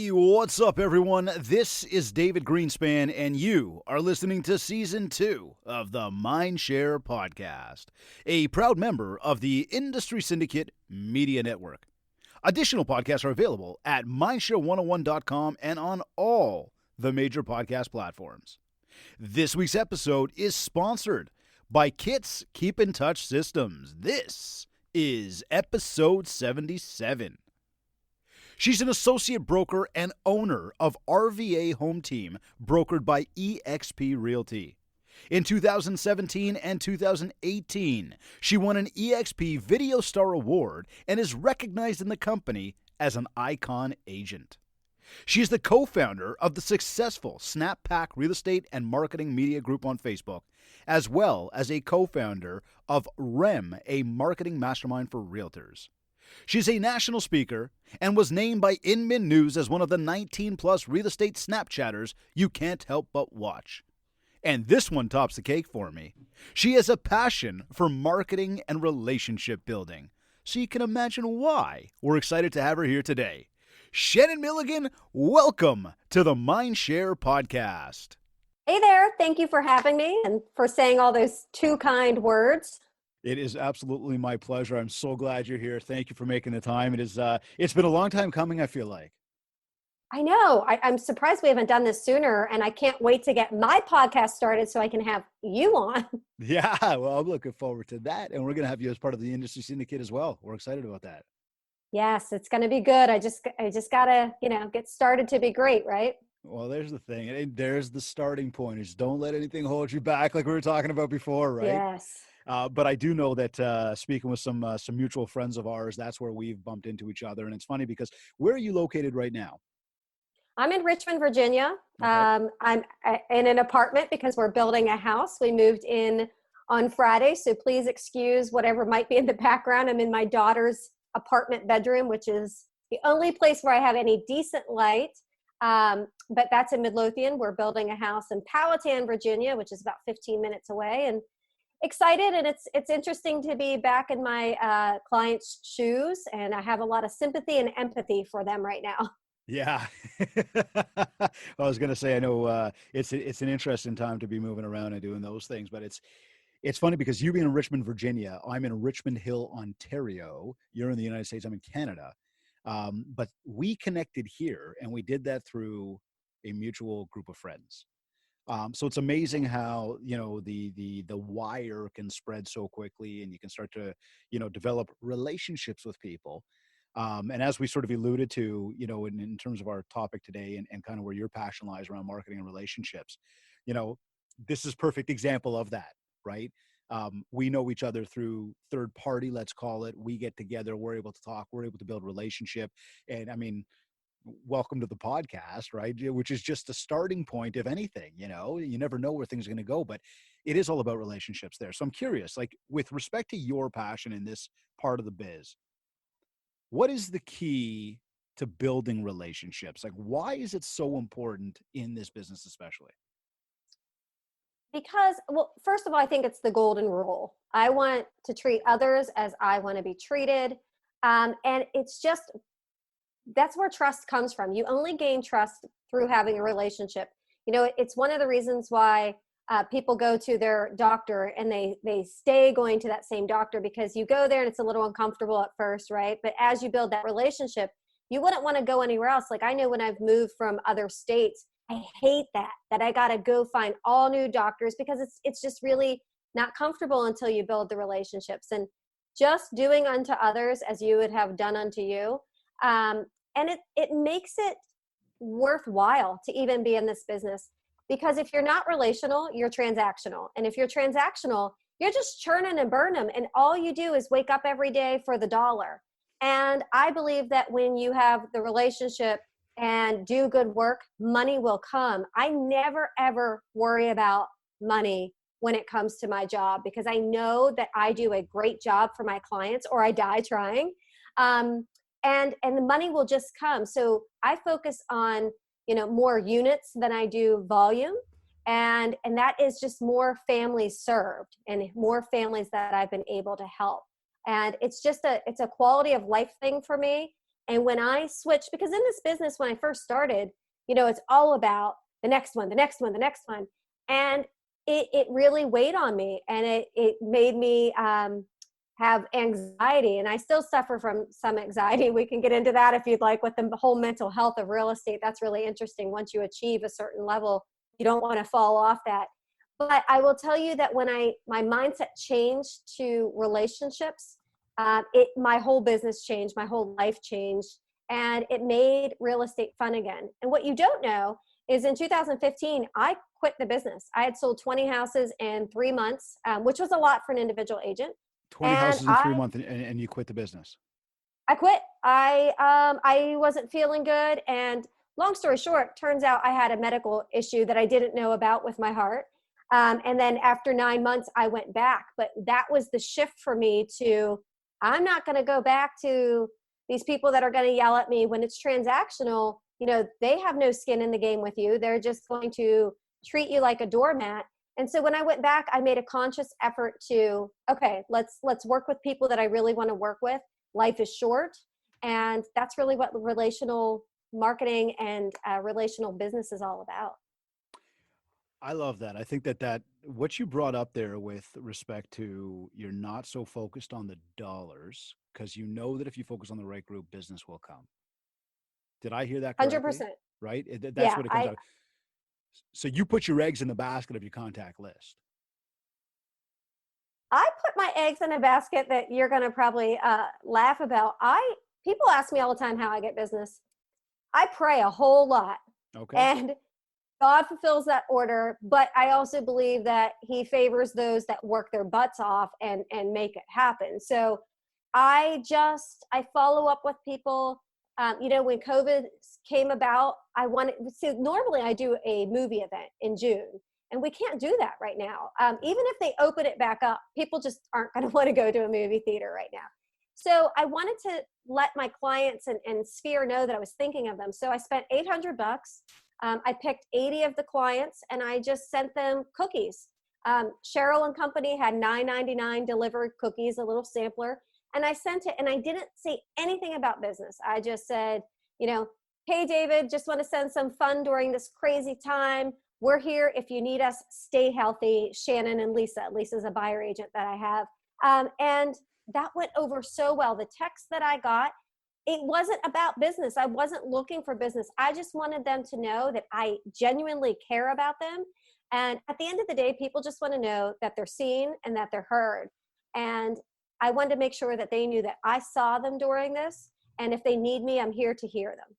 Hey, what's up, everyone? This is David Greenspan, and you are listening to Season 2 of the Mindshare Podcast, a proud member of the Industry Syndicate Media Network. Additional podcasts are available at mindshare101.com and on all the major podcast platforms. This week's episode is sponsored by Kit's Keep in Touch Systems. This is episode 77. She's an associate broker and owner of RVA Home Team, brokered by eXp Realty. In 2017 and 2018, she won an eXp Video Star Award and is recognized in the company as an icon agent. She is the co-founder of the successful SnapPack Real Estate and Marketing Media Group on Facebook, as well as a co-founder of REM, a marketing mastermind for realtors. She's a national speaker and was named by Inman News as one of the 19-plus real estate Snapchatters you can't help but watch. And this one tops the cake for me. She has a passion for marketing and relationship building, so you can imagine why we're excited to have her here today. Shannon Milligan, welcome to the Mindshare Podcast. Hey there. Thank you for having me and for saying all those two kind words. It is absolutely my pleasure. I'm so glad you're here. Thank you for making the time. It's been a long time coming, I feel like. I know. I'm surprised we haven't done this sooner, and I can't wait to get my podcast started so I can have you on. Yeah, well, I'm looking forward to that. And we're going to have you as part of the industry syndicate as well. We're excited about that. Yes, it's going to be good. I just got to, get started to be great, right? Well, there's the thing. And there's the starting point is don't let anything hold you back like we were talking about before, right? Yes. But I do know that speaking with some mutual friends of ours, that's where we've bumped into each other. And it's funny because where are you located right now? I'm in Richmond, Virginia. Okay. I'm in an apartment because we're building a house. We moved in on Friday, so please excuse whatever might be in the background. I'm in my daughter's apartment bedroom, which is the only place where I have any decent light. But that's in Midlothian. We're building a house in Powhatan, Virginia, which is about 15 minutes away. And excited, and it's interesting to be back in my clients' shoes, and I have a lot of sympathy and empathy for them right now. Yeah. I was going to say, I know it's an interesting time to be moving around and doing those things, but it's funny because you being in Richmond, Virginia, I'm in Richmond Hill, Ontario. You're in the United States. I'm in Canada. But we connected here, and we did that through a mutual group of friends. So it's amazing how, the wire can spread so quickly, and you can start to, develop relationships with people. And as we sort of alluded to, in terms of our topic today and kind of where your passion lies around marketing and relationships, this is a perfect example of that, right? We know each other through third party, let's call it. We get together, we're able to talk, we're able to build relationship. And I mean, welcome to the podcast, right? Which is just a starting point, if anything. You never know where things are going to go, but it is all about relationships there. So I'm curious, like with respect to your passion in this part of the biz, what is the key to building relationships? Like, why is it so important in this business, especially? Because, well, first of all, I think it's the golden rule. I want to treat others as I want to be treated. And it's just, that's where trust comes from. You only gain trust through having a relationship. It's one of the reasons why people go to their doctor and they stay going to that same doctor, because you go there and it's a little uncomfortable at first, right? But as you build that relationship, you wouldn't want to go anywhere else. Like I know when I've moved from other states, I hate that I got to go find all new doctors because it's just really not comfortable until you build the relationships. And just doing unto others as you would have done unto you. And it makes it worthwhile to even be in this business, because if you're not relational, you're transactional. And if you're transactional, you're just churning and burning. And all you do is wake up every day for the dollar. And I believe that when you have the relationship and do good work, money will come. I never, ever worry about money when it comes to my job, because I know that I do a great job for my clients, or I die trying. And the money will just come. So I focus on, more units than I do volume. And that is just more families served and more families that I've been able to help. And it's just it's a quality of life thing for me. And when I switched, because in this business, when I first started, it's all about the next one, the next one, the next one. And it really weighed on me, and it made me have anxiety. And I still suffer from some anxiety. We can get into that if you'd like, with the whole mental health of real estate. That's really interesting. Once you achieve a certain level, you don't want to fall off that. But I will tell you that when my mindset changed to relationships, my whole business changed, my whole life changed, and it made real estate fun again. And what you don't know is in 2015, I quit the business. I had sold 20 houses in 3 months, which was a lot for an individual agent. 20 houses in 3 months, and you quit the business. I quit. I wasn't feeling good. And long story short, turns out I had a medical issue that I didn't know about with my heart. And then after 9 months, I went back. But that was the shift for me to, I'm not going to go back to these people that are going to yell at me when it's transactional. They have no skin in the game with you. They're just going to treat you like a doormat. And so when I went back, I made a conscious effort to, okay, let's work with people that I really want to work with. Life is short. And that's really what relational marketing and relational business is all about. I love that. I think that what you brought up there with respect to, you're not so focused on the dollars, because you know that if you focus on the right group, business will come. Did I hear that correctly? 100%. Right? That's Yeah, what it comes out. So you put your eggs in the basket of your contact list. I put my eggs in a basket that you're going to probably laugh about. People ask me all the time how I get business. I pray a whole lot. Okay. And God fulfills that order, but I also believe that he favors those that work their butts off and make it happen. So I follow up with people. When COVID came about, normally I do a movie event in June, and we can't do that right now. Even if they open it back up, people just aren't going to want to go to a movie theater right now. So I wanted to let my clients and Sphere know that I was thinking of them. So I spent $800. I picked 80 of the clients, and I just sent them cookies. Cheryl and Company had $9.99 delivered cookies, a little sampler. And I sent it, and I didn't say anything about business. I just said, hey, David, just want to send some fun during this crazy time. We're here if you need us. Stay healthy. Shannon and Lisa. Lisa's a buyer agent that I have. And that went over so well. The text that I got, it wasn't about business. I wasn't looking for business. I just wanted them to know that I genuinely care about them. And at the end of the day, people just want to know that they're seen and that they're heard. And I wanted to make sure that they knew that I saw them during this. And if they need me, I'm here to hear them.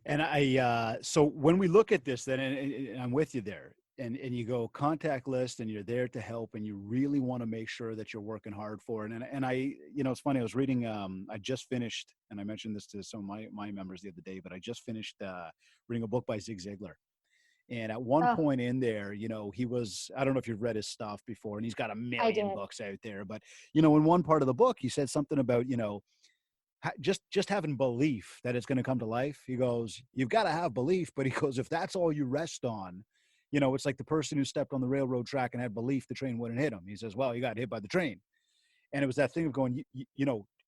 And so when we look at this, then, and I'm with you there, and you go contact list, and you're there to help, and you really want to make sure that you're working hard for it. And I, it's funny, I was reading, I just finished, and I mentioned this to some of my members the other day, but I just finished reading a book by Zig Ziglar. And at one point in there, he was, I don't know if you've read his stuff before, and he's got a million books out there, but, in one part of the book, he said something about, just having belief that it's going to come to life. He goes, you've got to have belief, but he goes, if that's all you rest on, it's like the person who stepped on the railroad track and had belief the train wouldn't hit him. He says, well, you got hit by the train. And it was that thing of going,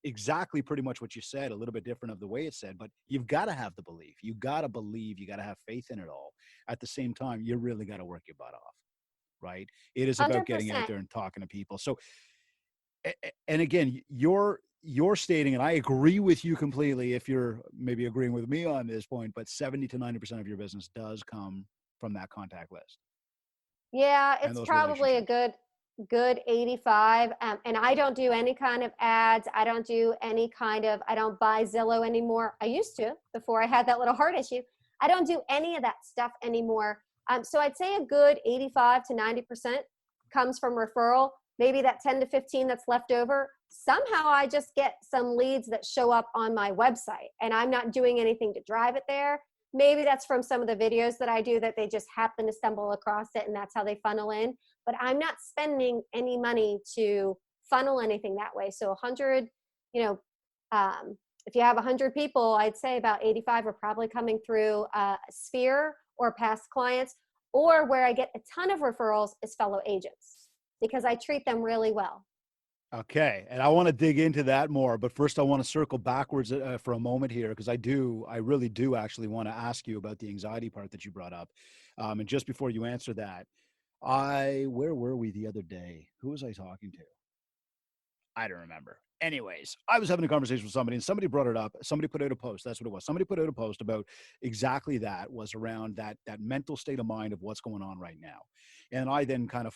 exactly pretty much what you said, a little bit different of the way it's said, but you've got to have the belief. You got to believe, you got to have faith in it all. At the same time, you really got to work your butt off, right? It is about 100%. getting out there and talking to people. So, and again, you're stating, and I agree with you completely, if you're maybe agreeing with me on this point, but 70 to 90% of your business does come from that contact list. Yeah, it's probably a good 85. And I don't do any kind of ads. I don't buy Zillow anymore. I used to before I had that little heart issue. I don't do any of that stuff anymore. So I'd say a good 85 to 90% comes from referral. Maybe that 10 to 15 that's left over. Somehow I just get some leads that show up on my website, and I'm not doing anything to drive it there. Maybe that's from some of the videos that I do that they just happen to stumble across it, and that's how they funnel in. But I'm not spending any money to funnel anything that way. So 100, if you have 100 people, I'd say about 85 are probably coming through Sphere or past clients, or where I get a ton of referrals is fellow agents, because I treat them really well. Okay, and I want to dig into that more, but first I want to circle backwards for a moment here because I really do actually want to ask you about the anxiety part that you brought up. And just before you answer that, where were we the other day? Who was I talking to? I don't remember. Anyways, I was having a conversation with somebody and somebody brought it up. Somebody put out a post. That's what it was. Somebody put out a post about exactly that was around that mental state of mind of what's going on right now. And I then kind of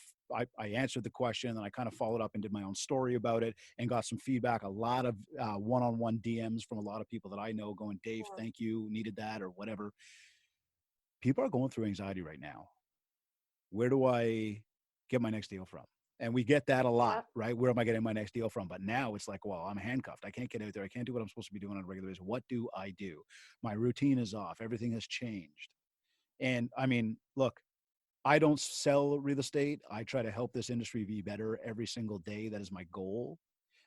I answered the question and I kind of followed up and did my own story about it and got some feedback, a lot of one-on-one DMs from a lot of people that I know going, Dave, Yeah. thank you, needed that or whatever. People are going through anxiety right now. Where do I get my next deal from? And we get that a lot, Yep. right? Where am I getting my next deal from? But now it's like, well, I'm handcuffed. I can't get out there. I can't do what I'm supposed to be doing on a regular basis. What do I do? My routine is off. Everything has changed. And I mean, look, I don't sell real estate. I try to help this industry be better every single day. That is my goal.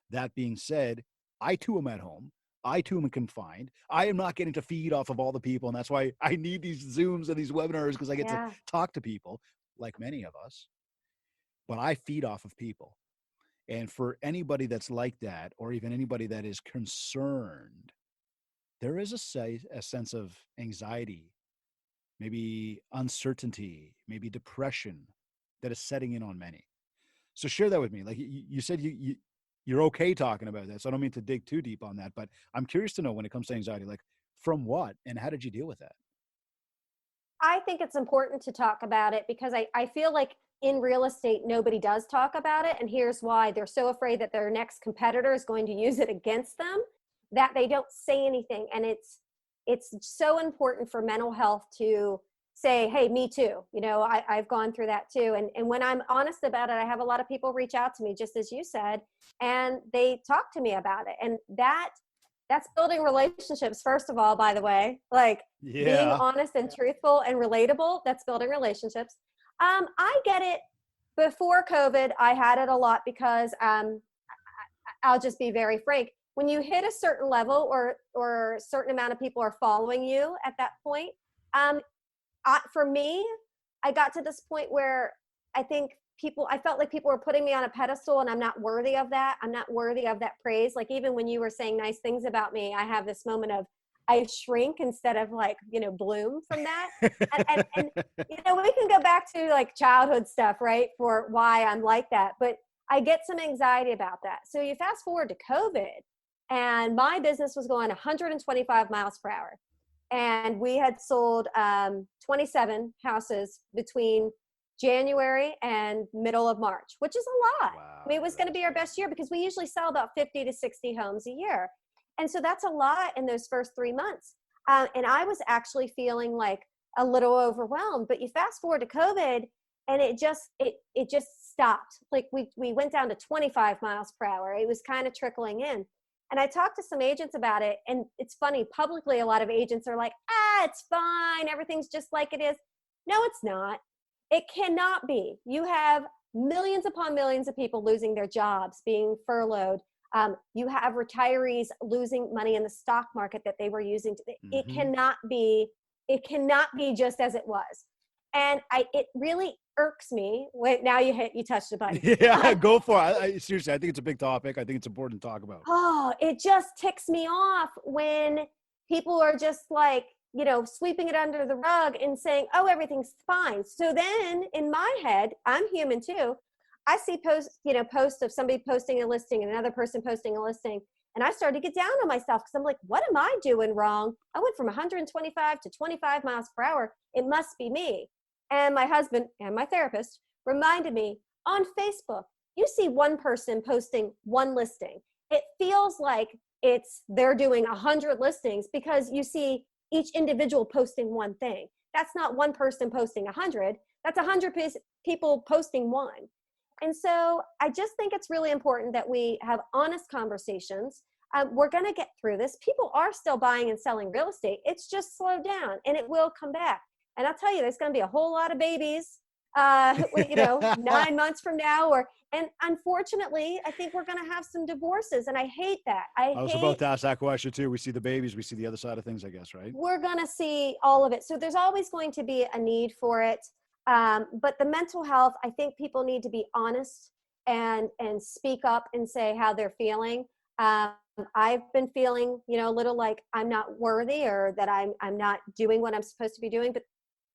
That being said, I too am at home. I too am confined. I am not getting to feed off of all the people. And that's why I need these Zooms and these webinars because I get to Yeah. talk to people like many of us, but I feed off of people. And for anybody that's like that, or even anybody that is concerned, there is a sense of anxiety, maybe uncertainty, maybe depression that is setting in on many. So share that with me. Like you said, you're okay talking about that. So I don't mean to dig too deep on that, but I'm curious to know when it comes to anxiety, like from what and how did you deal with that? I think it's important to talk about it because I feel like in real estate, nobody does talk about it. And here's why: they're so afraid that their next competitor is going to use it against them that they don't say anything. And it's so important for mental health to say, hey, me too. I've gone through that too. And when I'm honest about it, I have a lot of people reach out to me, just as you said, and they talk to me about it. And that's building relationships, first of all, by the way. Like, being Yeah. honest and truthful and relatable, that's building relationships. I get it. Before COVID, I had it a lot because I'll just be very frank. When you hit a certain level or a certain amount of people are following you at that point, um, for me, I got to this point where I felt like people were putting me on a pedestal and I'm not worthy of that. I'm not worthy of that praise. Like, even when you were saying nice things about me, I have this moment of, I shrink instead of, like, bloom from that. And we can go back to like childhood stuff, right? For why I'm like that. But I get some anxiety about that. So you fast forward to COVID and my business was going 125 miles per hour. And we had sold 27 houses between January and middle of March, which is a lot. I Wow. mean, it was going to be our best year because we usually sell about 50 to 60 homes a year. And so that's a lot in those first 3 months. And I was actually feeling like a little overwhelmed. But you fast forward to COVID and it just stopped. Like, we went down to 25 miles per hour. It was kind of trickling in. And I talked to some agents about it. And it's funny, publicly, a lot of agents are like, it's fine. Everything's just like it is. No, it's not. It cannot be. You have millions upon millions of people losing their jobs, being furloughed. You have retirees losing money in the stock market that they were using. It Mm-hmm. cannot be. It cannot be just as it was. And it really irks me. Wait, now you touched the button. Yeah, go for it. Seriously, I think it's a big topic. I think it's important to talk about. Oh, it just ticks me off when people are just like, sweeping it under the rug and saying, oh, everything's fine. So then in my head, I'm human too. I see posts of somebody posting a listing and another person posting a listing. And I started to get down on myself because I'm like, what am I doing wrong? I went from 125 to 25 miles per hour. It must be me. And my husband and my therapist reminded me, on Facebook, you see one person posting one listing. It feels like they're doing 100 listings because you see each individual posting one thing. That's not one person posting 100. That's 100 people posting one. And so I just think it's really important that we have honest conversations. We're going to get through this. People are still buying and selling real estate. It's just slowed down and it will come back. And I'll tell you, there's going to be a whole lot of babies, 9 months from now, and unfortunately, I think we're going to have some divorces. And I hate that. I was about to ask that question too. We see the babies, we see the other side of things, I guess, right? We're going to see all of it. So there's always going to be a need for it. But the mental health, I think people need to be honest and speak up and say how they're feeling. Um, I've been feeling, a little like I'm not worthy, or that I'm not doing what I'm supposed to be doing. But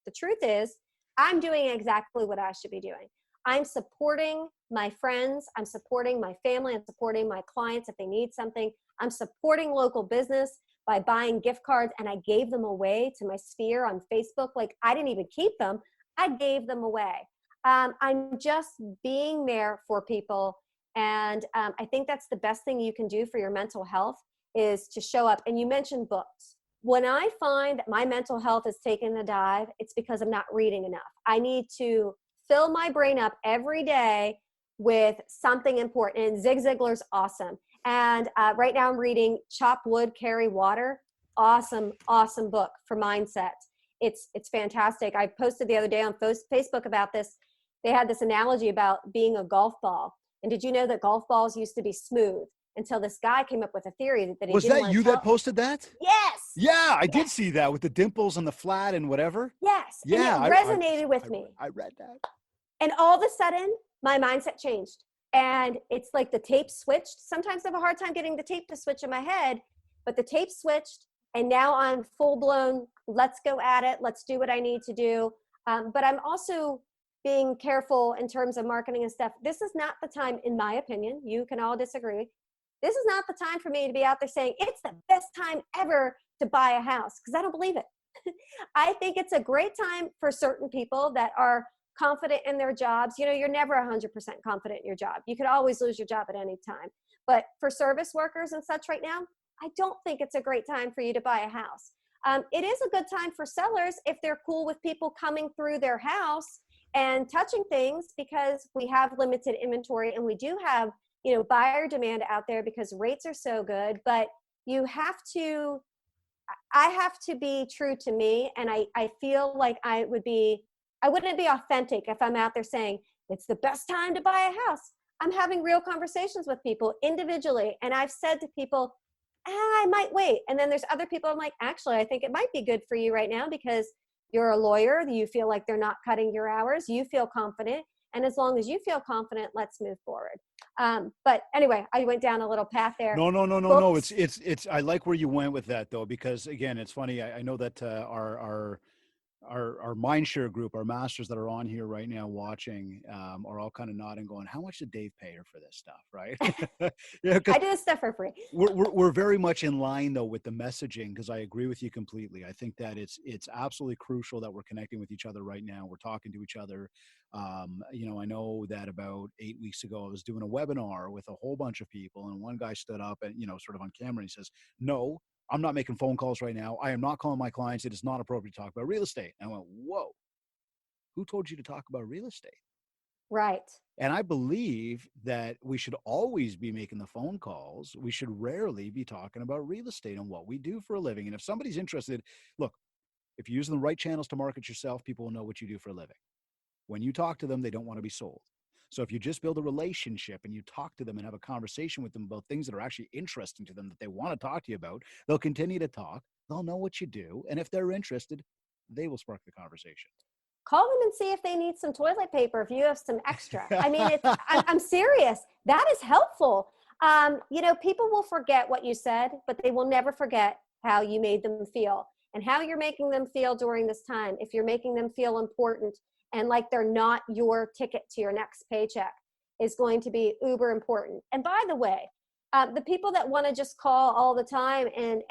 the truth is, I'm doing exactly what I should be doing. I'm supporting my friends. I'm supporting my family. I'm supporting my clients if they need something. I'm supporting local business by buying gift cards, and I gave them away to my sphere on Facebook. Like, I didn't even keep them. I gave them away. I'm just being there for people. And I think that's the best thing you can do for your mental health, is to show up. And you mentioned books. When I find that my mental health is taking a dive, it's because I'm not reading enough. I need to fill my brain up every day with something important. And Zig Ziglar's awesome. And right now I'm reading Chop Wood, Carry Water. Awesome, awesome book for mindset. It's fantastic. I posted the other day on Facebook about this. They had this analogy about being a golf ball. And did you know that golf balls used to be smooth until this guy came up with a theory that he Was didn't that want you to tell? that posted that? Yes. Yeah, I did Yes. see that with the dimples and the flat and whatever. Yes. Yeah, And it resonated with me. I read that. And all of a sudden, my mindset changed. And it's like the tape switched. Sometimes I have a hard time getting the tape to switch in my head, but the tape switched. And now I'm full blown, let's go at it. Let's do what I need to do. But I'm also being careful in terms of marketing and stuff. This is not the time, in my opinion. You can all disagree. This is not the time for me to be out there saying it's the best time ever to buy a house, because I don't believe it. I think it's a great time for certain people that are confident in their jobs. You're never 100% confident in your job. You could always lose your job at any time. But for service workers and such right now, I don't think it's a great time for you to buy a house. It is a good time for sellers if they're cool with people coming through their house and touching things, because we have limited inventory and we do have, buyer demand out there because rates are so good. But I have to be true to me. And I feel like I wouldn't be authentic if I'm out there saying it's the best time to buy a house. I'm having real conversations with people individually. And I've said to people, I might wait. And then there's other people I'm like, actually, I think it might be good for you right now because you're a lawyer. You feel like they're not cutting your hours. You feel confident. And as long as you feel confident, let's move forward. But anyway, I went down a little path there. No. It's, I like where you went with that though, because again, it's funny. I know that our mindshare group, our masters that are on here right now watching, are all kind of nodding, going, "How much did Dave pay her for this stuff?" Right? Yeah, I do this stuff for free. We're very much in line though with the messaging, because I agree with you completely. I think that it's absolutely crucial that we're connecting with each other right now. We're talking to each other. I know that about 8 weeks ago, I was doing a webinar with a whole bunch of people, and one guy stood up and sort of on camera, and he says, "No, I'm not making phone calls right now. I am not calling my clients. It is not appropriate to talk about real estate." And I went, "Whoa, who told you to talk about real estate?" Right. And I believe that we should always be making the phone calls. We should rarely be talking about real estate and what we do for a living. And if somebody's interested, look, if you're using the right channels to market yourself, people will know what you do for a living. When you talk to them, they don't want to be sold. So if you just build a relationship and you talk to them and have a conversation with them about things that are actually interesting to them that they want to talk to you about, they'll continue to talk. They'll know what you do. And if they're interested, they will spark the conversation. Call them and see if they need some toilet paper, if you have some extra. I mean, I'm serious. That is helpful. People will forget what you said, but they will never forget how you made them feel and how you're making them feel during this time. If you're making them feel important and like they're not your ticket to your next paycheck, is going to be uber important. And by the way, the people that want to just call all the time and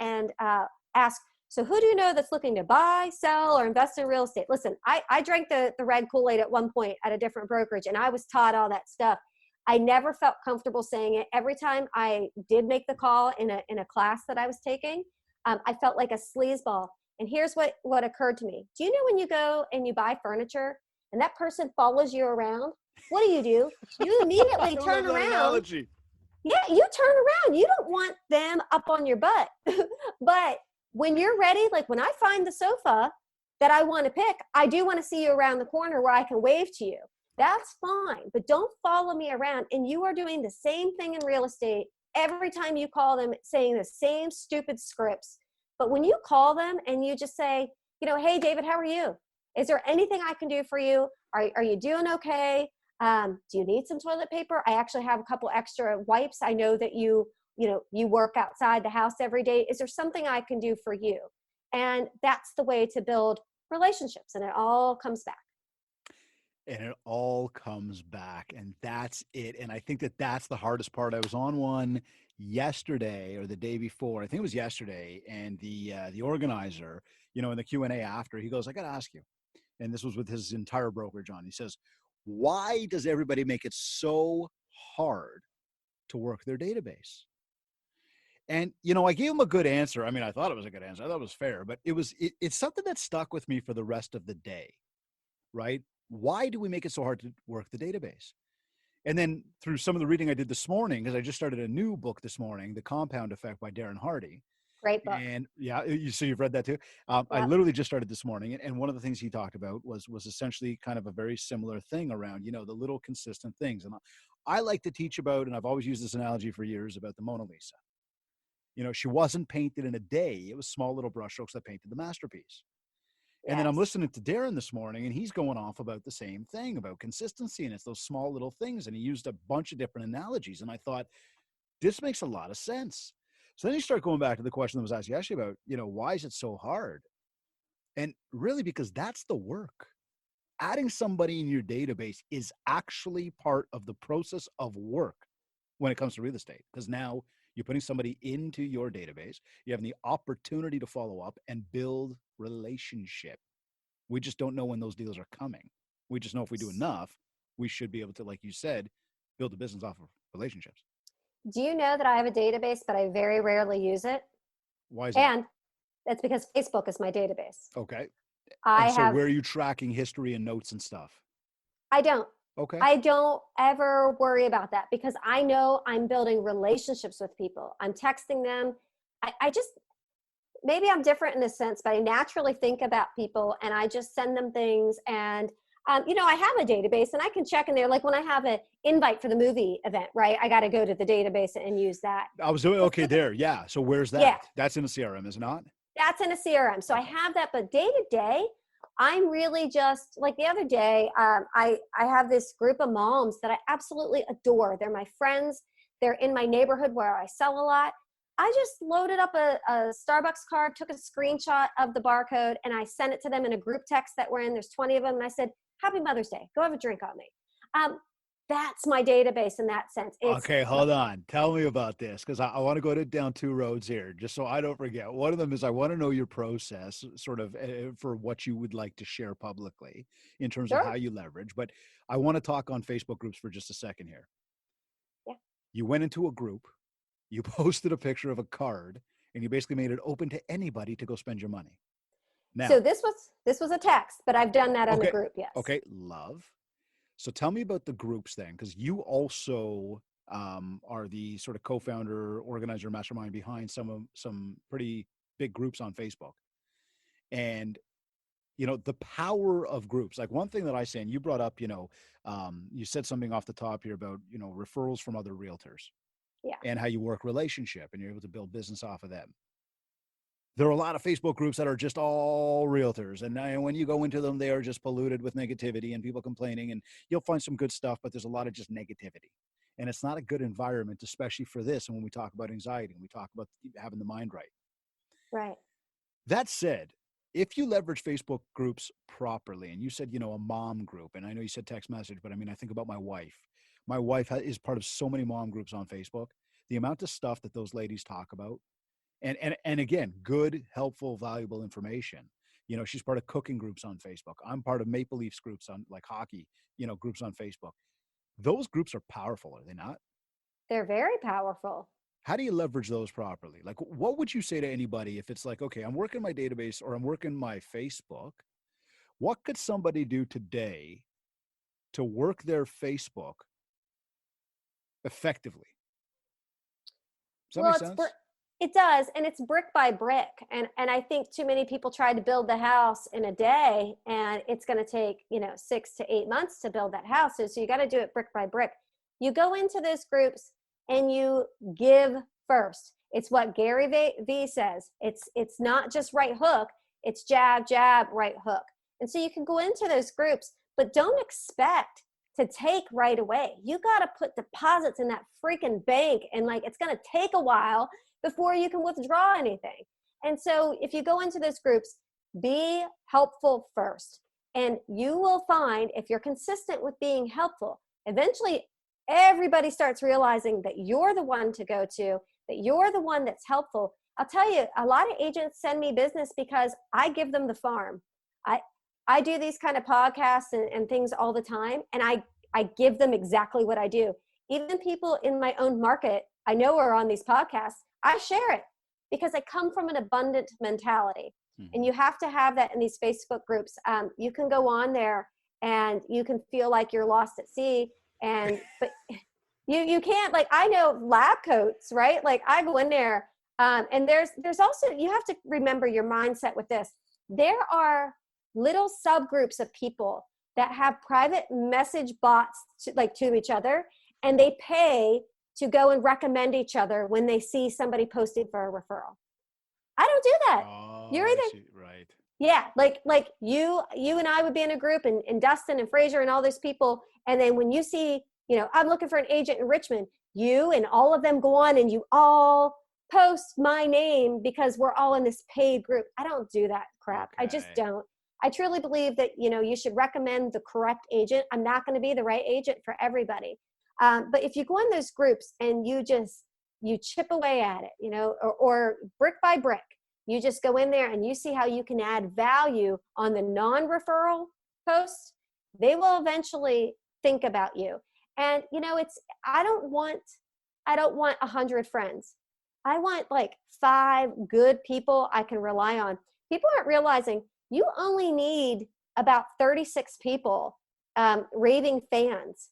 ask, so who do you know that's looking to buy, sell, or invest in real estate? Listen, I drank the red Kool-Aid at one point at a different brokerage, and I was taught all that stuff. I never felt comfortable saying it. Every time I did make the call in a class that I was taking, I felt like a sleazeball. And here's what occurred to me. Do you know when you go and you buy furniture and that person follows you around? What do? You immediately turn around. Analogy. Yeah, you turn around. You don't want them up on your butt. But when you're ready, like when I find the sofa that I want to pick, I do want to see you around the corner where I can wave to you. That's fine, but don't follow me around. And you are doing the same thing in real estate every time you call them, saying the same stupid scripts. But when you call them and you just say, hey, David, how are you? Is there anything I can do for you? Are you doing okay? Do you need some toilet paper? I actually have a couple extra wipes. I know that you work outside the house every day. Is there something I can do for you? And that's the way to build relationships, and it all comes back. And it all comes back, and that's it. And I think that that's the hardest part. I was on one yesterday or the day before. I think it was yesterday, and the organizer, in the Q&A after, he goes, "I got to ask you," and this was with his entire brokerage on. He says, "Why does everybody make it so hard to work their database?" And I gave him a good answer. I mean, I thought it was a good answer. I thought it was fair, but it's something that stuck with me for the rest of the day, right? Why do we make it so hard to work the database? And then through some of the reading I did this morning, because I just started a new book this morning, The Compound Effect by Darren Hardy. Great book. And yeah, you've read that too. I Yep. literally just started this morning, and one of the things he talked about was essentially kind of a very similar thing around the little consistent things. And I like to teach about, and I've always used this analogy for years, about the Mona Lisa. She wasn't painted in a day. It was small little brushstrokes that painted the masterpiece. And then I'm Yes. listening to Darren this morning, and he's going off about the same thing, about consistency, and it's those small little things. And he used a bunch of different analogies. And I thought, this makes a lot of sense. So then you start going back to the question that was asked yesterday about, why is it so hard? And really, because that's the work. Adding somebody in your database is actually part of the process of work when it comes to real estate, because now you're putting somebody into your database. You have the opportunity to follow up and build relationship. We just don't know when those deals are coming. We just know if we do enough, we should be able to, like you said, build a business off of relationships. Do you know that I have a database, but I very rarely use it? Why is that? And that's because Facebook is my database. Okay. I And so have, where are you tracking history and notes and stuff? I don't. Okay. I don't ever worry about that because I know I'm building relationships with people. I'm texting them. I just, maybe I'm different in this sense, but I naturally think about people and I just send them things. And, I have a database and I can check in there. Like when I have an invite for the movie event, right? I got to go to the database and use that. I was doing okay there. Yeah. So where's that? Yeah, That's in a CRM, is it not? that's in a CRM. So I have that, but day to day, I'm really just like the other day. I have this group of moms that I absolutely adore. They're my friends. They're in my neighborhood where I sell a lot. I just loaded up a Starbucks card, took a screenshot of the barcode, and I sent it to them in a group text that we're in. There's 20 of them, and I said, "Happy Mother's Day. Go have a drink on me." That's my database in that sense. Okay, hold on. Tell me about this, because I want to go down two roads here, just so I don't forget. One of them is I want to know your process, sort of for what you would like to share publicly in terms of Sure. how you leverage. But I want to talk on Facebook groups for just a second here. Yeah. You went into a group, you posted a picture of a card, and you basically made it open to anybody to go spend your money. Now, So this was a text, but I've done that in a okay, group. Yes. okay, love. So tell me about the groups then, because you also are the sort of co-founder, organizer, mastermind behind some pretty big groups on Facebook. And the power of groups. Like one thing that I say, and you brought up, you said something off the top here about referrals from other realtors, Yeah. and how you work relationship and you're able to build business off of them. There are a lot of Facebook groups that are just all realtors. And when you go into them, they are just polluted with negativity and people complaining. And you'll find some good stuff, but there's a lot of just negativity. And it's not a good environment, especially for this. And when we talk about anxiety and we talk about having the mind right. Right. That said, if you leverage Facebook groups properly, and you said, a mom group, and I know you said text message, but I mean, I think about my wife. My wife is part of so many mom groups on Facebook. The amount of stuff that those ladies talk about, and again, good, helpful, valuable information. She's part of cooking groups on Facebook. I'm part of Maple Leafs groups on like hockey, groups on Facebook. Those groups are powerful, are they not? They're very powerful. How do you leverage those properly? Like, what would you say to anybody if it's like, okay, I'm working my database or I'm working my Facebook? What could somebody do today to work their Facebook effectively? Does that Well, make sense? it does, and it's brick by brick. And I think too many people try to build the house in a day, and it's going to take 6 to 8 months to build that house. So you got to do it brick by brick. You go into those groups and you give first. It's what Gary V says. It's not just right hook. It's jab, jab, right hook. And so you can go into those groups, but don't expect to take right away. You got to put deposits in that freaking bank, and like it's going to take a while before you can withdraw anything. And so if you go into those groups, be helpful first. And you will find if you're consistent with being helpful, eventually everybody starts realizing that you're the one to go to, that you're the one that's helpful. I'll tell you, a lot of agents send me business because I give them the farm. I do these kind of podcasts and things all the time, and I give them exactly what I do. Even people in my own market I know are on these podcasts, I share it because I come from an abundant mentality. And you have to have that in these Facebook groups. You can go on there and you can feel like you're lost at sea, but you can't, like, I know lab coats, right? Like I go in there, and there's also, you have to remember your mindset with this. There are little subgroups of people that have private message bots to each other, and they pay to go and recommend each other when they see somebody posting for a referral. I don't do that. Oh, You're either right. Yeah, like you and I would be in a group, and Dustin and Fraser and all those people, and then when you see, I'm looking for an agent in Richmond, you and all of them go on and you all post my name because we're all in this paid group. I don't do that crap. Okay. I just don't. I truly believe that, you should recommend the correct agent. I'm not going to be the right agent for everybody. But if you go in those groups and you chip away at it, or brick by brick, you just go in there and you see how you can add value on the non-referral posts, they will eventually think about you. And, I don't want 100 friends. I want like 5 good people I can rely on. People aren't realizing you only need about 36 people, raving fans,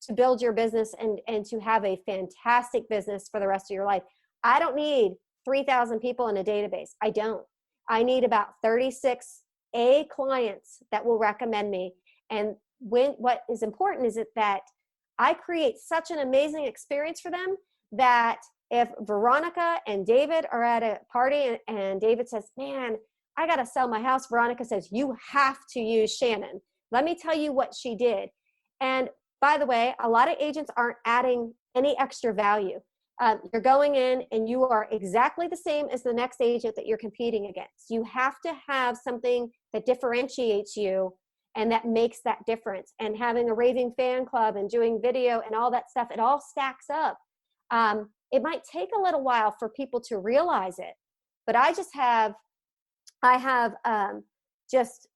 to build your business and to have a fantastic business for the rest of your life. I don't need 3,000 people in a database. I don't. I need about 36 A clients that will recommend me. And what is important is that I create such an amazing experience for them that if Veronica and David are at a party and David says, man, I got to sell my house, Veronica says, you have to use Shannon. Let me tell you what she did. And by the way, a lot of agents aren't adding any extra value. You're going in and you are exactly the same as the next agent that you're competing against. You have to have something that differentiates you and that makes that difference. And having a raving fan club and doing video and all that stuff, it all stacks up. It might take a little while for people to realize it, but I have just,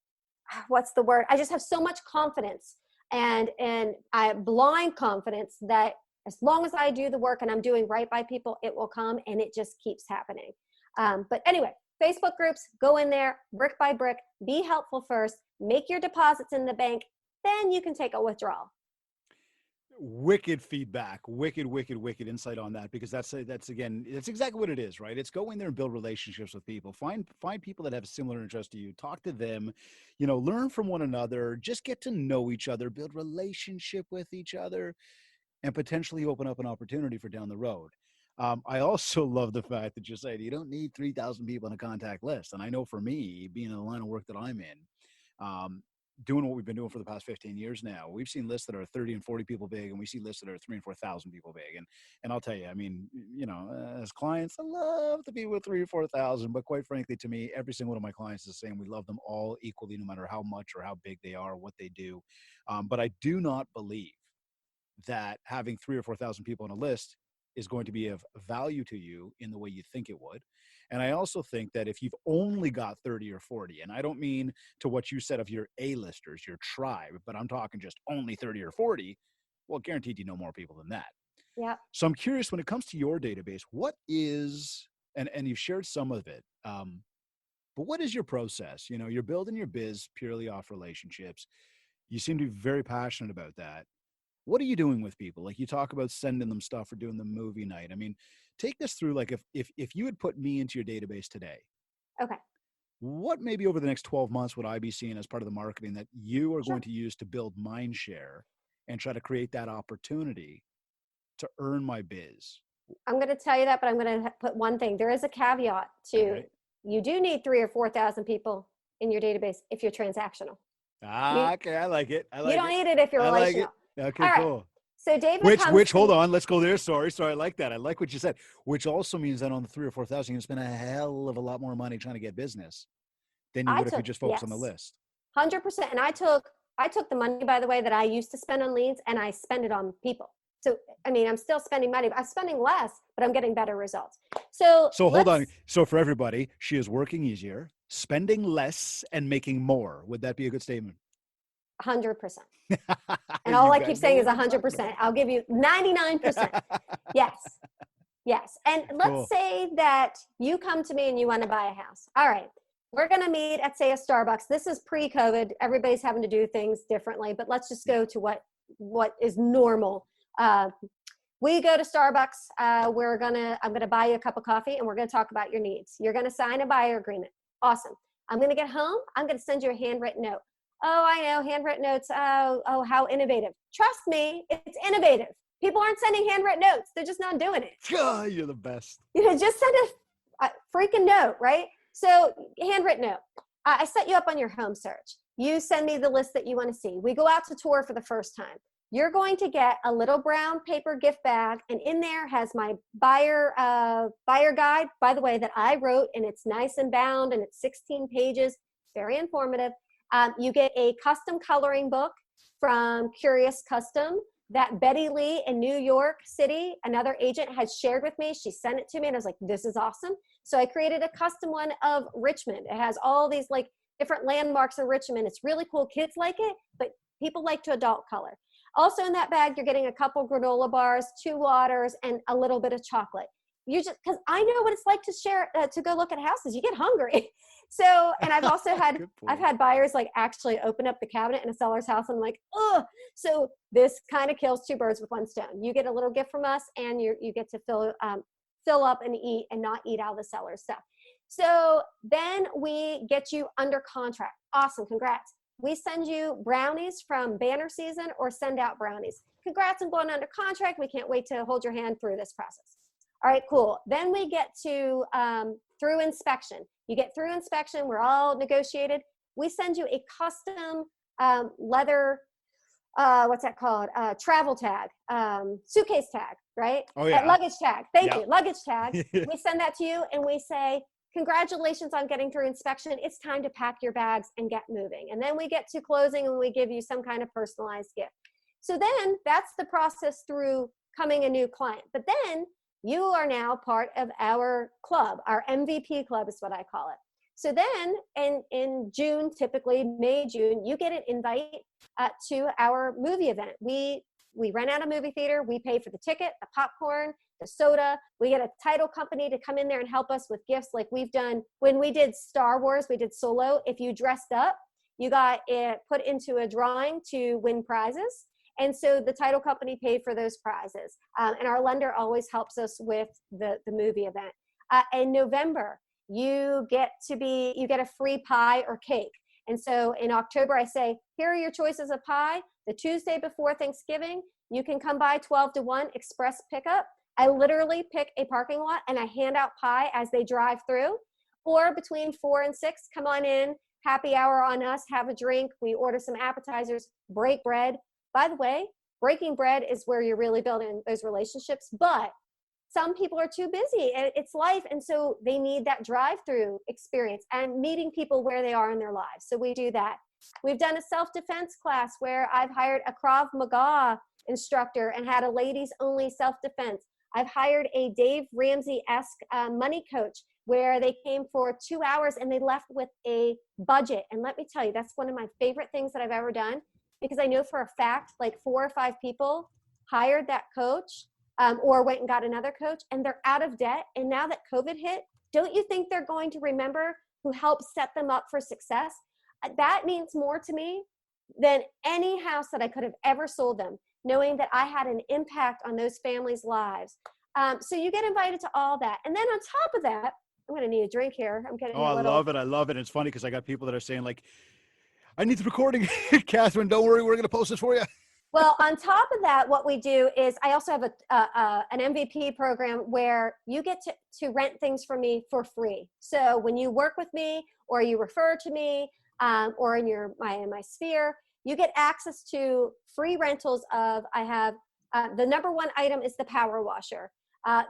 what's the word? I just have so much confidence and I blind confidence that as long as I do the work and I'm doing right by people, it will come, and it just keeps happening. But anyway, Facebook groups, go in there brick by brick, be helpful first, make your deposits in the bank, then you can take a withdrawal. Wicked feedback, wicked insight on that, because that's exactly what it is, right? It's go in there and build relationships with people, find people that have a similar interest to you, talk to them, learn from one another, just get to know each other, build relationship with each other, and potentially open up an opportunity for down the road. I also love the fact that you said you don't need 3,000 people on a contact list. And I know for me, being in the line of work that I'm in, doing what we've been doing for the past 15 years now, we've seen lists that are 30 and 40 people big, and we see lists that are 3,000 and 4,000 people big. And I'll tell you, I mean, as clients, I love to be with 3,000 or 4,000, but quite frankly, to me, every single one of my clients is the same. We love them all equally, no matter how much or how big they are, what they do. But I do not believe that having 3,000 or 4,000 people on a list is going to be of value to you in the way you think it would. And I also think that if you've only got 30 or 40, and I don't mean to what you said of your A-listers, your tribe, but I'm talking just only 30 or 40, well, guaranteed you know more people than that. Yeah. So I'm curious, when it comes to your database, what is, and you've shared some of it, but what is your process? You're building your biz purely off relationships. You seem to be very passionate about that. What are you doing with people? Like, you talk about sending them stuff or doing the movie night. I mean, take this through, like, if you had put me into your database today, Okay. what maybe over the next 12 months would I be seeing as part of the marketing that you are Sure. going to use to build mind share and try to create that opportunity to earn my biz? I'm going to tell you that, but I'm going to put one thing. There is a caveat to, Okay. You do need 3,000 or 4,000 people in your database if you're transactional. Okay. I like it. You don't need it if you're I like relational. it. Okay, All right. cool. So David comes Which, to hold me. on, let's go there. Sorry. I like that. I like what you said. Which also means that on the 3 or 4 thousand, you spend a hell of a lot more money trying to get business than you I would if you took, just focus on the yes, list. 100%. And I took the money, by the way, that I used to spend on leads and I spend it on people. So, I mean, I'm still spending money, but I'm spending less, but I'm getting better results. So So hold on. let's So for everybody, she is working easier, spending less, and making more. Would that be a good statement? 100%. And all You I guys keep know saying is what I'm talking 100%. about. I'll give you 99%. Yes. Yes. And let's Cool. say that you come to me and you want to buy a house. All right. We're going to meet at, say, a Starbucks. This is pre-COVID. Everybody's having to do things differently, but let's just Yeah. go to what is normal. We go to Starbucks. I'm going to buy you a cup of coffee and we're going to talk about your needs. You're going to sign a buyer agreement. Awesome. I'm going to get home. I'm going to send you a handwritten note. Oh, I know, handwritten notes. Oh, how innovative. Trust me, it's innovative. People aren't sending handwritten notes. They're just not doing it. God, you're the best. Just send a freaking note, right? So handwritten note. I set you up on your home search. You send me the list that you want to see. We go out to tour for the first time. You're going to get a little brown paper gift bag, and in there has my buyer guide, by the way, that I wrote, and it's nice and bound, and it's 16 pages, very informative. You get a custom coloring book from Curious Custom that Betty Lee in New York City, another agent, had shared with me. She sent it to me, and I was like, this is awesome. So I created a custom one of Richmond. It has all these like different landmarks of Richmond. It's really cool. Kids like it, but people like to adult color. Also in that bag, you're getting a couple granola bars, 2 waters, and a little bit of chocolate. You just, because I know what it's like to share, to go look at houses. You get hungry. So, and I've also had, Good I've point. had buyers like actually open up the cabinet in a seller's house. And I'm like, oh, so this kind of kills 2 birds with 1 stone. You get a little gift from us, and you get to fill up and eat and not eat out of the seller's stuff. So then we get you under contract. Awesome. Congrats. We send you brownies from banner season or send out brownies. Congrats on going under contract. We can't wait to hold your hand through this process. All right, cool. Then we get to through inspection. You get through inspection. We're all negotiated. We send you a custom leather, what's that called? Travel tag, suitcase tag, right? Oh yeah. Luggage tag. Thank Yeah. you. Luggage tag. We send that to you and we say, congratulations on getting through inspection. It's time to pack your bags and get moving. And then we get to closing and we give you some kind of personalized gift. So then that's the process through coming a new client. But then you are now part of our club. Our MVP club is what I call it. So then in June, typically May, June, you get an invite to our movie event. We rent out a movie theater. We pay for the ticket, the popcorn, the soda. We get a title company to come in there and help us with gifts like we've done. When we did Star Wars, we did Solo. If you dressed up, you got it put into a drawing to win prizes. And so the title company paid for those prizes. And our lender always helps us with the movie event. In November, you get a free pie or cake. And so in October, I say, here are your choices of pie. The Tuesday before Thanksgiving, you can come by 12 to 1 express pickup. I literally pick a parking lot and I hand out pie as they drive through. Or between 4 and 6, come on in, happy hour on us, have a drink. We order some appetizers, break bread. By the way, breaking bread is where you're really building those relationships. But some people are too busy. It's life. And so they need that drive-through experience and meeting people where they are in their lives. So we do that. We've done a self-defense class where I've hired a Krav Maga instructor and had a ladies only self-defense. I've hired a Dave Ramsey-esque money coach where they came for 2 hours and they left with a budget. And let me tell you, that's one of my favorite things that I've ever done, because I know for a fact, like 4 or 5 people hired that coach or went and got another coach, and they're out of debt. And now that COVID hit, don't you think they're going to remember who helped set them up for success? That means more to me than any house that I could have ever sold them, knowing that I had an impact on those families' lives. So you get invited to all that. And then on top of that, I'm going to need a drink here. I'm getting Oh, a I little. love it. I love it. It's funny because I got people that are saying like, I need the recording. Catherine, don't worry. We're going to post this for you. Well, on top of that, what we do is I also have an MVP program where you get to rent things from me for free. So when you work with me or you refer to me or in my sphere, You get access to free rentals of, I have the number one item is the power washer,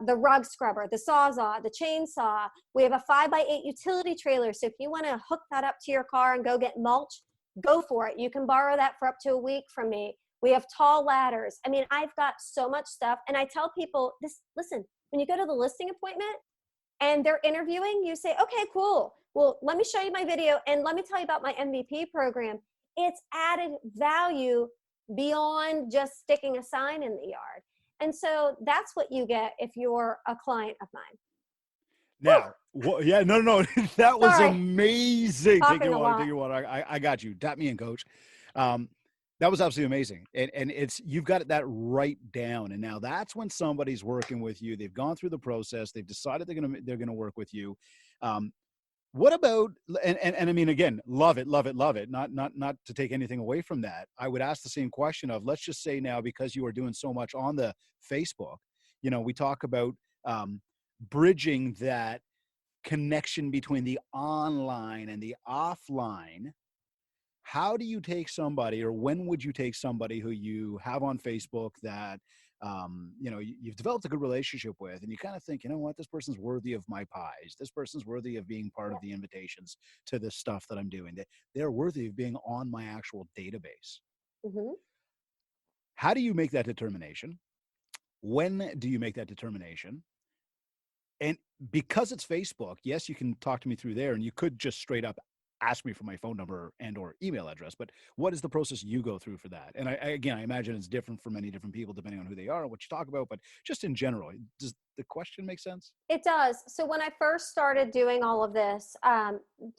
the rug scrubber, the Sawzall, the chainsaw. We have a 5x8 utility trailer. So if you want to hook that up to your car and go get mulch, go for it. You can borrow that for up to a week from me. We have tall ladders. I mean, I've got so much stuff. And I tell people this, listen, when you go to the listing appointment and they're interviewing, you say, okay, cool. Well, let me show you my video and let me tell you about my MVP program. It's added value beyond just sticking a sign in the yard. And so that's what you get if you're a client of mine. Now, yeah, no, that was Sorry. amazing. Talking Take your a water, lot. take your water. I got you. Tap me in, coach. That was absolutely amazing. And it's, you've got that right down. And now that's when somebody's working with you. They've gone through the process. They've decided they're going to work with you. What about, and I mean, again, love it. Not to take anything away from that. I would ask the same question of, let's just say now, because you are doing so much on the Facebook, you know, we talk about bridging that connection between the online and the offline. How do you take somebody, or when would you take somebody who you have on Facebook that, you know, you've developed a good relationship with, and you kind of think, you know what, this person's worthy of my pies. This person's worthy of being part of the invitations to this stuff that I'm doing. They're worthy of being on my actual database. Mm-hmm. How do you make that determination? When do you make that determination? And because it's Facebook, yes, you can talk to me through there, and you could just straight up ask me for my phone number and or email address. But what is the process you go through for that? And again, I imagine it's different for many different people depending on who they are and what you talk about. But just in general, does the question make sense? It does. So when I first started doing all of this,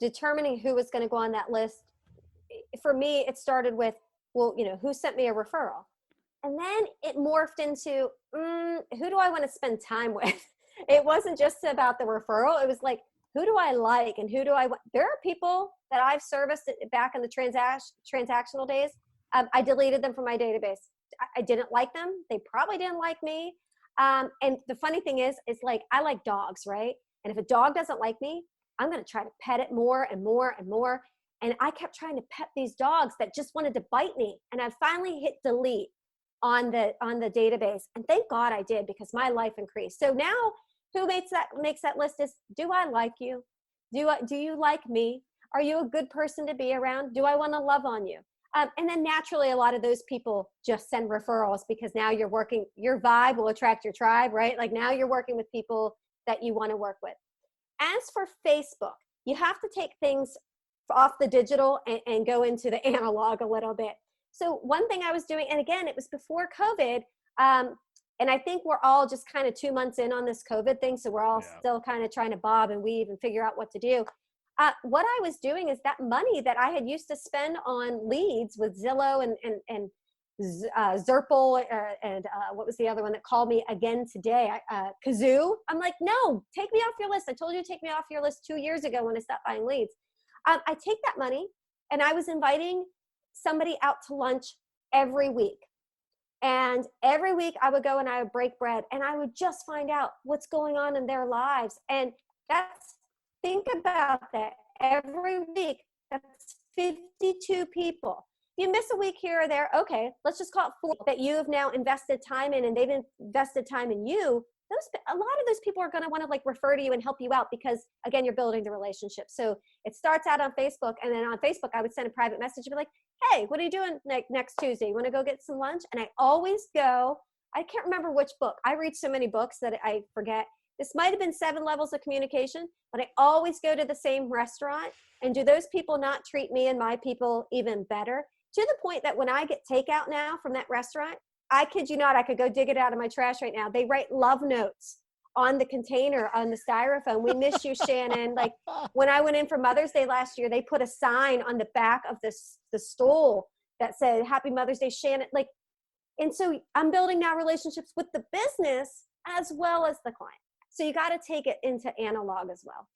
determining who was going to go on that list, for me, it started with, well, you know, who sent me a referral? And then it morphed into, who do I want to spend time with? It wasn't just about the referral. It was like, who do I like and who do I want? There are people that I've serviced back in the transactional days. I deleted them from my database. I didn't like them. They probably didn't like me. And the funny thing is like, I like dogs, right? And if a dog doesn't like me, I'm going to try to pet it more and more and more. And I kept trying to pet these dogs that just wanted to bite me. And I finally hit delete on the database. And thank God I did, because my life increased. So now who makes that list is, do I like you? Do you like me? Are you a good person to be around? Do I want to love on you? And then naturally, a lot of those people just send referrals, because now you're working, your vibe will attract your tribe, right? Like now you're working with people that you want to work with. As for Facebook, you have to take things off the digital and go into the analog a little bit. So one thing I was doing, and again, it was before COVID, and I think we're all just kind of 2 months in on this COVID thing. So we're all still kind of trying to bob and weave and figure out what to do. What I was doing is that money that I had used to spend on leads with Zillow and Zerple and what was the other one that called me again today? Kazoo. I'm like, no, take me off your list. I told you to take me off your list 2 years ago when I stopped buying leads. I take that money and I was inviting somebody out to lunch every week. And every week I would go and I would break bread and I would just find out what's going on in their lives. And think about that. Every week, that's 52 people. If you miss a week here or there, okay, let's just call it 4 that you have now invested time in and they've invested time in you. A lot of those people are going to want to like refer to you and help you out, because again, you're building the relationship. So it starts out on Facebook, and then on Facebook, I would send a private message and be like, hey, what are you doing next Tuesday? You want to go get some lunch? And I always go, I can't remember which book. I read so many books that I forget. This might have been 7 levels of communication, but I always go to the same restaurant. And do those people not treat me and my people even better? To the point that when I get takeout now from that restaurant, I kid you not, I could go dig it out of my trash right now. They write love notes on the container, on the styrofoam. We miss you, Shannon. Like when I went in for Mother's Day last year, they put a sign on the back of the stool that said, Happy Mother's Day, Shannon. Like, and so I'm building now relationships with the business as well as the client. So you got to take it into analog as well.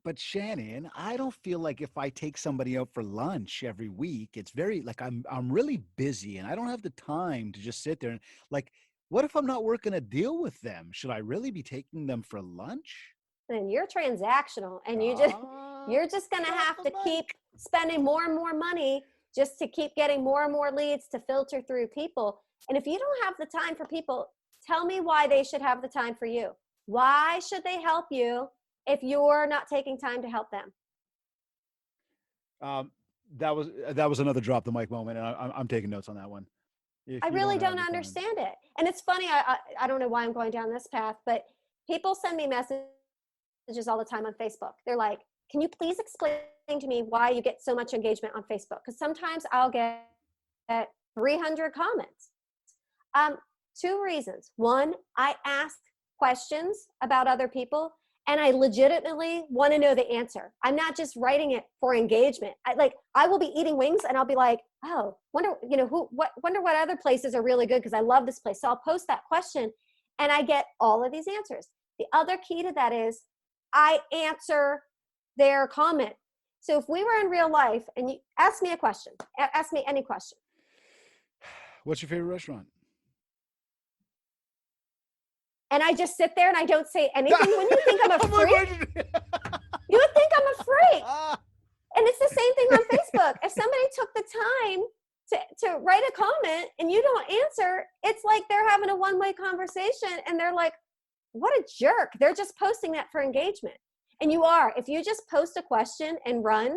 But Shannon, I don't feel like if I take somebody out for lunch every week, it's very like I'm really busy and I don't have the time to just sit there and like, what if I'm not working a deal with them? Should I really be taking them for lunch? And you're transactional, and you're just gonna have to keep spending more and more money just to keep getting more and more leads to filter through people. And if you don't have the time for people, tell me why they should have the time for you. Why should they help you if you're not taking time to help them? Um, that was another drop the mic moment, and I'm taking notes on that one. I If you really don't have don't the time. understand it. And it's funny, I don't know why I'm going down this path, but people send me messages all the time on Facebook. They're like, can you please explain to me why you get so much engagement on Facebook? Because sometimes I'll get 300 comments. Um, Two reasons. One, I ask questions about other people and I legitimately want to know the answer. I'm not just writing it for engagement. I will be eating wings and I'll be like, oh, wonder what other places are really good because I love this place. So I'll post that question and I get all of these answers. The other key to that is I answer their comment. So if we were in real life and you ask me a question, ask me any question. What's your favorite restaurant? And I just sit there and I don't say anything. When you think I'm a freak, you would think I'm a freak. And it's the same thing on Facebook. If somebody took the time to write a comment and you don't answer, it's like they're having a one-way conversation and they're like, what a jerk. They're just posting that for engagement. And you are. If you just post a question and run,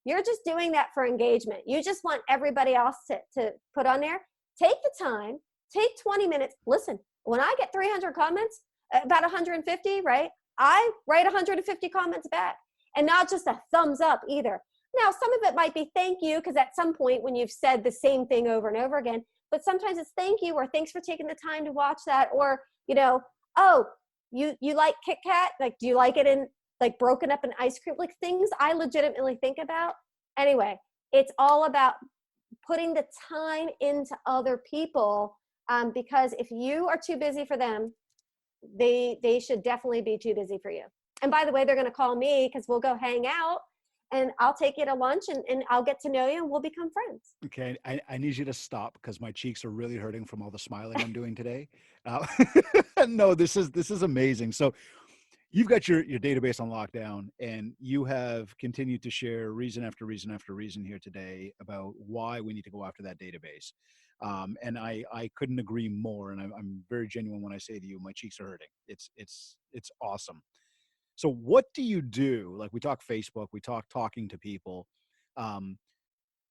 you're just doing that for engagement. You just want everybody else to put on there. Take the time, take 20 minutes. Listen, when I get 300 comments, about 150, right? I write 150 comments back and not just a thumbs up either. Now, some of it might be thank you, because at some point when you've said the same thing over and over again, but sometimes it's thank you or thanks for taking the time to watch that, or, oh, you like Kit Kat? Like, do you like it in like broken up in ice cream? Like things I legitimately think about. Anyway, it's all about putting the time into other people, because if you are too busy for them, they should definitely be too busy for you. And by the way, they're going to call me because we'll go hang out and I'll take you to lunch and I'll get to know you and we'll become friends. Okay, I need you to stop because my cheeks are really hurting from all the smiling I'm doing today. No, this is amazing. So you've got your database on lockdown, and you have continued to share reason after reason after reason here today about why we need to go after that database. And I couldn't agree more. And I'm very genuine when I say to you, my cheeks are hurting. It's awesome. So what do you do? Like we talk Facebook, we talk talking to people. Um,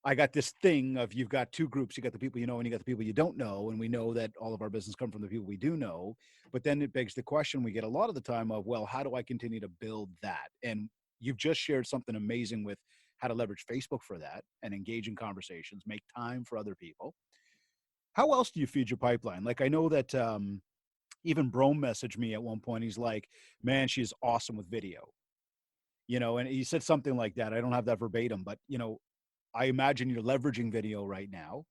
I got this thing of you've got two groups. You got the people you know and you got the people you don't know. And we know that all of our business come from the people we do know. But then it begs the question we get a lot of the time of, well, how do I continue to build that? And you've just shared something amazing with how to leverage Facebook for that and engage in conversations, make time for other people. How else do you feed your pipeline? Like I know that even Brome messaged me at one point. He's like, man, she's awesome with video. And he said something like that. I don't have that verbatim, but I imagine you're leveraging video right now.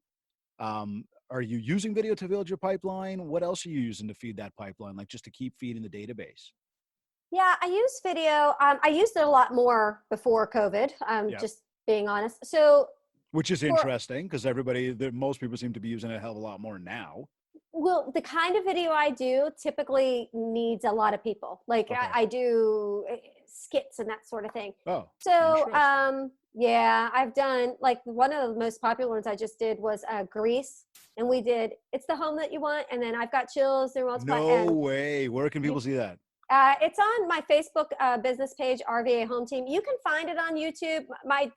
Are you using video to build your pipeline? What else are you using to feed that pipeline? Like just to keep feeding the database? Yeah, I use video. I used it a lot more before COVID, Yeah. just being honest. So Which is interesting because most people seem to be using it a hell of a lot more now. well, the kind of video I do typically needs a lot of people. Like Okay. I do skits and that sort of thing. Oh, So, yeah, I've done like one of the most popular ones I just did was Grease, and we did It's the Home That You Want, and then I've Got Chills. No way. Where can people see that? It's on my Facebook business page, RVA Home Team. You can find it on YouTube.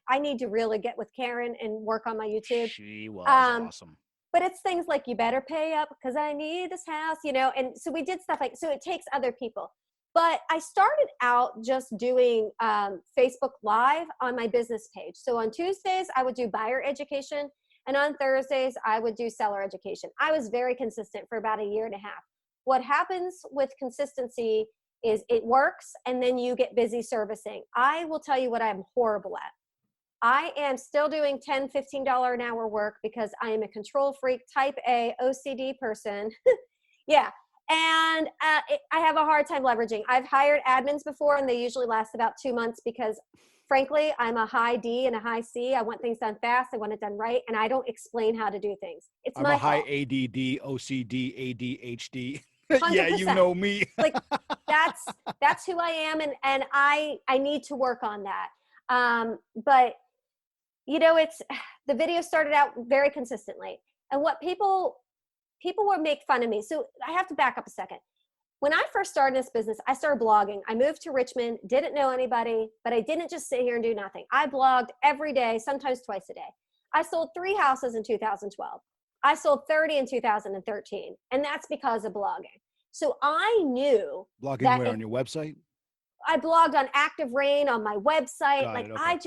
I need to really get with Karen and work on my YouTube. She was awesome. But it's things like you better pay up because I need this house, and so we did stuff so it takes other people. But I started out just doing Facebook Live on my business page. So on Tuesdays, I would do buyer education. And on Thursdays, I would do seller education. I was very consistent for about a year and a half. What happens with consistency is it works and then you get busy servicing. I will tell you what I'm horrible at. I am still doing $10, $15 an hour work because I am a control freak, type A, OCD person. Yeah. And I have a hard time leveraging. I've hired admins before and they usually last about 2 months because frankly, I'm a high D and a high C. I want things done fast. I want it done right. And I don't explain how to do things. It's my high fault. ADD, OCD, ADHD. 100%. Yeah, you know me. Like that's who I am. And I need to work on that. But it's the video started out very consistently. And what people would make fun of me. So I have to back up a second. When I first started this business, I started blogging. I moved to Richmond, didn't know anybody, but I didn't just sit here and do nothing. I blogged every day, sometimes twice a day. I sold 3 houses in 2012. I sold 30 in 2013. And that's because of blogging. So I knew Blogging where, on your website? I blogged on Active Rain on my website. Got like it, okay.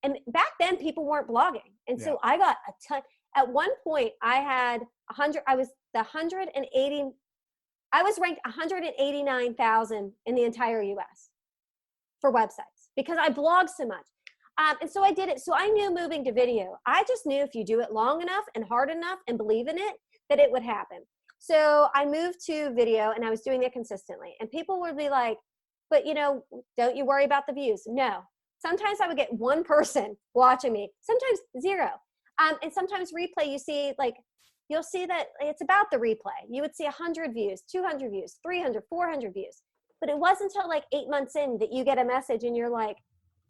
and back then people weren't blogging. And so I got a ton. At one point I had 100, I was ranked 189,000 in the entire US for websites because I blogged so much. And so I did it. So I knew moving to video, I just knew if you do it long enough and hard enough and believe in it, that it would happen. So I moved to video and I was doing it consistently. And people would be like, but don't you worry about the views? No. Sometimes I would get one person watching me, sometimes 0. And sometimes replay, you'll see that it's about the replay. You would see 100 views, 200 views, 300, 400 views. But it wasn't until like 8 months in that you get a message and you're like,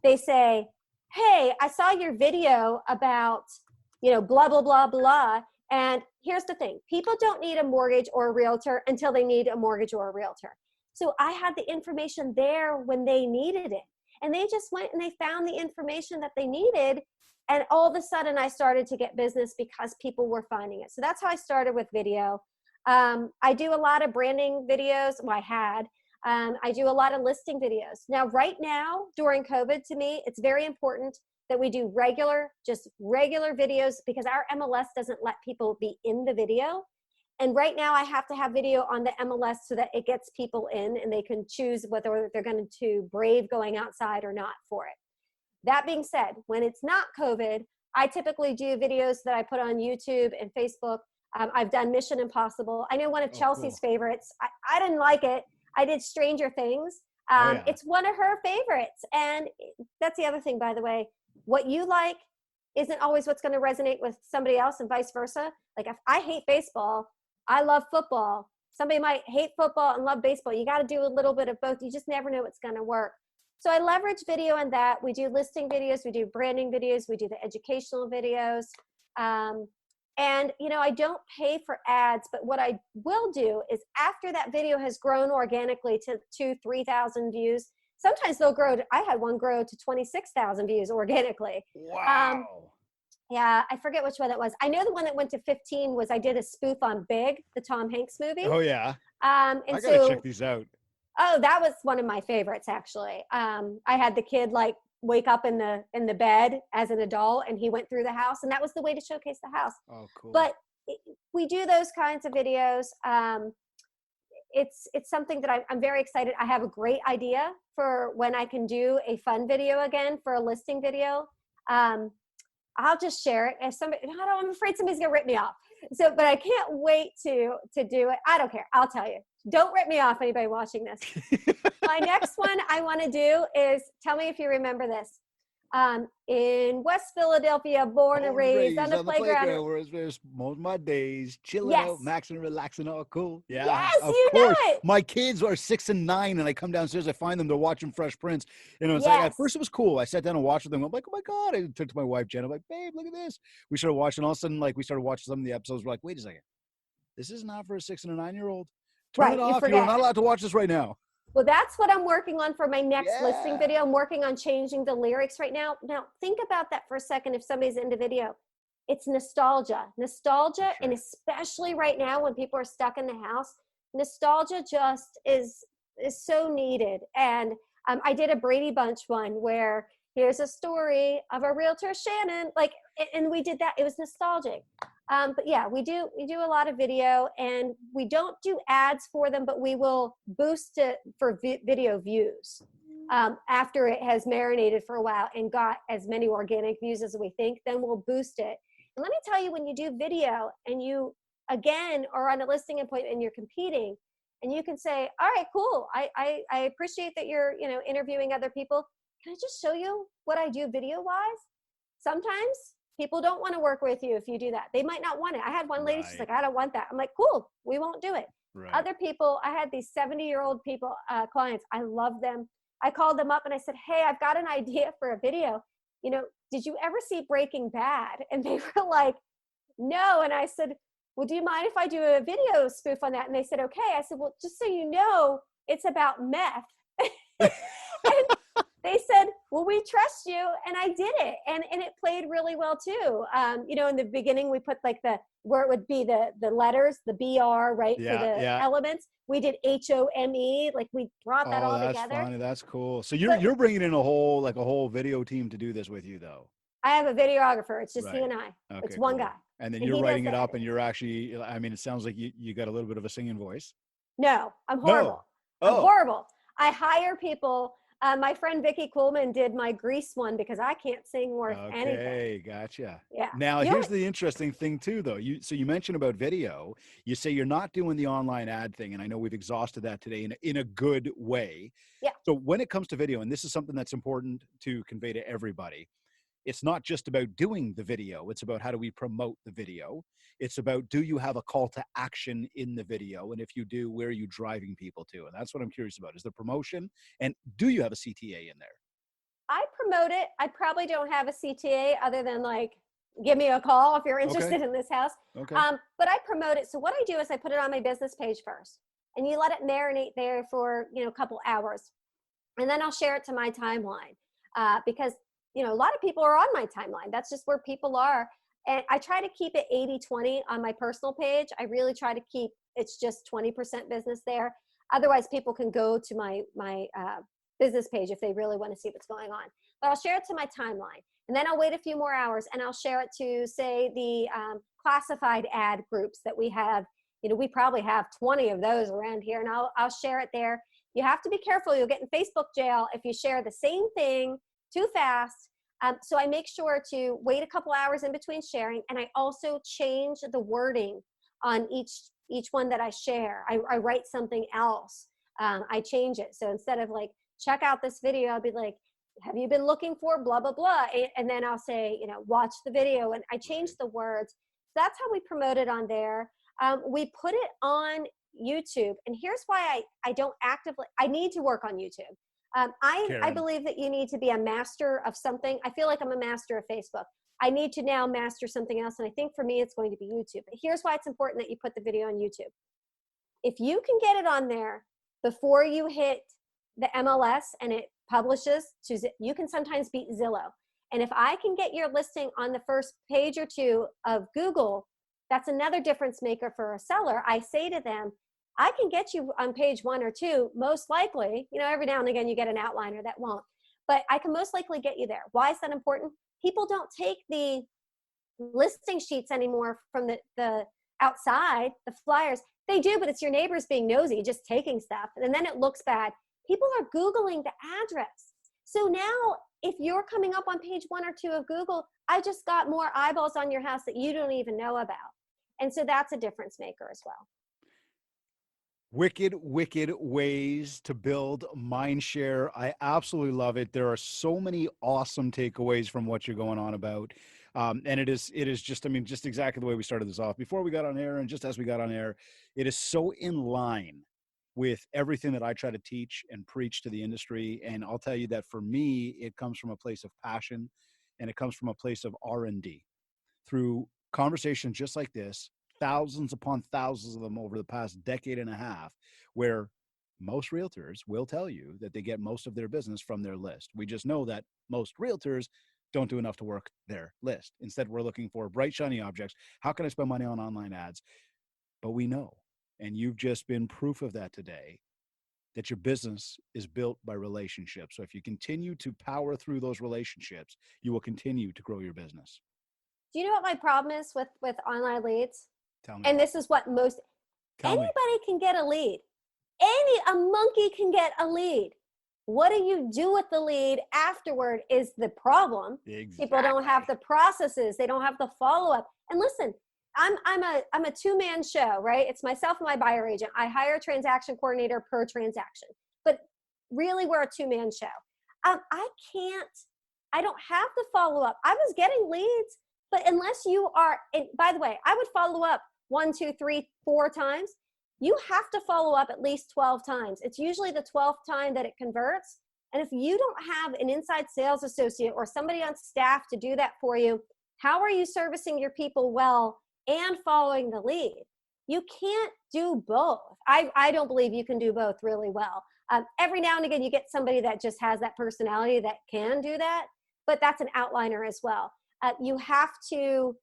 they say, hey, I saw your video about, blah, blah, blah, blah. And here's the thing. People don't need a mortgage or a realtor until they need a mortgage or a realtor. So I had the information there when they needed it. And they just went and they found the information that they needed. And all of a sudden I started to get business because people were finding it. So that's how I started with video. I do a lot of branding videos. Well, I had. I do a lot of listing videos. Now, right now, during COVID, to me, it's very important that we do regular videos because our MLS doesn't let people be in the video. And right now I have to have video on the MLS so that it gets people in and they can choose whether they're going to brave going outside or not for it. That being said, when it's not COVID, I typically do videos that I put on YouTube and Facebook. I've done Mission Impossible. I know one of Chelsea's favorites. I didn't like it. I did Stranger Things. It's one of her favorites. And that's the other thing, by the way. What you like isn't always what's going to resonate with somebody else and vice versa. Like if I hate baseball, I love football. Somebody might hate football and love baseball. You got to do a little bit of both. You just never know what's going to work. So I leverage video on that. We do listing videos. We do branding videos. We do the educational videos. And, I don't pay for ads, but what I will do is after that video has grown organically to 2,000-3,000 views, sometimes they'll grow I had one grow to 26,000 views organically. Wow. Yeah, I forget which one that was. I know the one that went to 15 was I did a spoof on Big, the Tom Hanks movie. Oh, yeah. And I got to check these out. Oh, that was one of my favorites, actually. I had the kid wake up in the bed as an adult, and he went through the house, and that was the way to showcase the house. Oh, cool. But we do those kinds of videos. It's something that I'm very excited. I have a great idea for when I can do a fun video again for a listing video. I'll just share it. I'm afraid somebody's gonna rip me off. So, but I can't wait to do it. I don't care. I'll tell you. Don't rip me off, anybody watching this. My next one I want to do is, tell me if you remember this. In West Philadelphia, born and raised on the playground. Where there's most of my days chilling out, maxing, relaxing, all cool. Yeah, yes, of you course. know it. My kids are 6 and 9, and I come downstairs, I find them, they're watching Fresh Prince. It's like, at first it was cool. I sat down and watched with them. I'm like, oh my God. I turned to my wife, Jen. I'm like, babe, look at this. We started watching. All of a sudden, we started watching some of the episodes. We're like, wait a second. This is not for a 6 and a 9-year-old. Turn it off. You're not allowed to watch this right now. Well, that's what I'm working on for my next listing video. I'm working on changing the lyrics right now. Now, think about that for a second. If somebody's into video, it's nostalgia, sure. And especially right now when people are stuck in the house, nostalgia just is so needed. And I did a Brady Bunch one where here's a story of a realtor, Shannon, and we did that. It was nostalgic. But yeah, we do a lot of video, and we don't do ads for them, but we will boost it for video views after it has marinated for a while and got as many organic views as we think. Then we'll boost it. And let me tell you, when you do video and you again are on a listing appointment and you're competing, and you can say, all right, cool. I appreciate that you're interviewing other people. Can I just show you what I do video wise? Sometimes people don't want to work with you if you do that. They might not want it. I had one lady, she's like, I don't want that. I'm like, cool, we won't do it. Right. Other people, I had these 70-year-old people, clients. I love them. I called them up and I said, hey, I've got an idea for a video. did you ever see Breaking Bad? And they were like, no. And I said, well, do you mind if I do a video spoof on that? And they said, okay. I said, well, just so you know, it's about meth. And they said, well, we trust you. And I did it. And it played really well too. In the beginning, we put like where it would be the letters, the BR, right? For the elements. We did HOME. Like we brought that all that's together. Funny. That's cool. So you're bringing in a whole video team to do this with you though. I have a videographer. It's just right. he and I. Okay, it's one guy. And then you're writing it up and you're actually, I mean, it sounds like you got a little bit of a singing voice. No, I'm horrible. No. I'm horrible. I hire people. My friend Vicky Coolman did my Grease one because I can't sing worth anything. Okay, gotcha. Yeah. Now, here's the interesting thing too, though. So you mentioned about video. You say you're not doing the online ad thing, and I know we've exhausted that today in a good way. Yeah. So when it comes to video, and this is something that's important to convey to everybody, it's not just about doing the video. It's about how do we promote the video. It's about, do you have a call to action in the video? And if you do, where are you driving people to? And that's what I'm curious about, is the promotion. And do you have a CTA in there? I promote it. I probably don't have a CTA other than like, give me a call if you're interested in this house. Okay. But I promote it. So what I do is I put it on my business page first. And you let it marinate there for, a couple hours. And then I'll share it to my timeline. Because a lot of people are on my timeline. That's just where people are. And I try to keep it 80-20 on my personal page. I really try to keep, it's just 20% business there. Otherwise, people can go to my business page if they really want to see what's going on. But I'll share it to my timeline. And then I'll wait a few more hours and I'll share it to, say, the classified ad groups that we have. We probably have 20 of those around here, and I'll share it there. You have to be careful. You'll get in Facebook jail if you share the same thing too fast. So I make sure to wait a couple hours in between sharing, and I also change the wording on each one that I share. I write something else. I change it. So instead of like, check out this video, I'll be like, have you been looking for blah, blah, blah? And then I'll say, watch the video, and I change the words. So that's how we promote it on there. We put it on YouTube, and here's why I don't actively, I need to work on YouTube. I believe that you need to be a master of something. I feel like I'm a master of Facebook. I need to now master something else. And I think for me, it's going to be YouTube. But here's why it's important that you put the video on YouTube. If you can get it on there before you hit the MLS and it publishes to, you can sometimes beat Zillow. And if I can get your listing on the first page or two of Google, that's another difference maker for a seller. I say to them, I can get you on page 1 or 2, most likely. Every now and again you get an outliner that won't, but I can most likely get you there. Why is that important? People don't take the listing sheets anymore from the outside, the flyers. They do, but it's your neighbors being nosy, just taking stuff, and then it looks bad. People are Googling the address. So now if you're coming up on page 1 or 2 of Google, I just got more eyeballs on your house that you don't even know about. And so that's a difference maker as well. Wicked ways to build mind share. I absolutely love it. There are so many awesome takeaways from what you're going on about. And it is just, just exactly the way we started this off before we got on air. And just as we got on air, it is so in line with everything that I try to teach and preach to the industry. And I'll tell you that for me, it comes from a place of passion, and it comes from a place of R&D through conversations just like this, thousands upon thousands of them over the past decade and a half, where most realtors will tell you that they get most of their business from their list. We just know that most realtors don't do enough to work their list. Instead, we're looking for bright, shiny objects. How can I spend money on online ads? But we know, and you've just been proof of that today, that your business is built by relationships. So if you continue to power through those relationships, you will continue to grow your business. Do you know what my problem is with online leads? Tell me. And this is what anybody can get a lead. A monkey can get a lead. What do you do with the lead afterward is the problem. Exactly. People don't have the processes. They don't have the follow-up. And listen, I'm a two-man show, right? It's myself and my buyer agent. I hire a transaction coordinator per transaction. But really, we're a two-man show. I don't have the follow-up. I was getting leads, but unless you are, and by the way, I would follow up 1, 2, 3, 4 times. You have to follow up at least 12 times. It's usually the 12th time that it converts. And if you don't have an inside sales associate or somebody on staff to do that for you, how are you servicing your people well and following the lead? You can't do both. I don't believe you can do both really well. Every now and again, you get somebody that just has that personality that can do that, but that's an outliner as well. You have to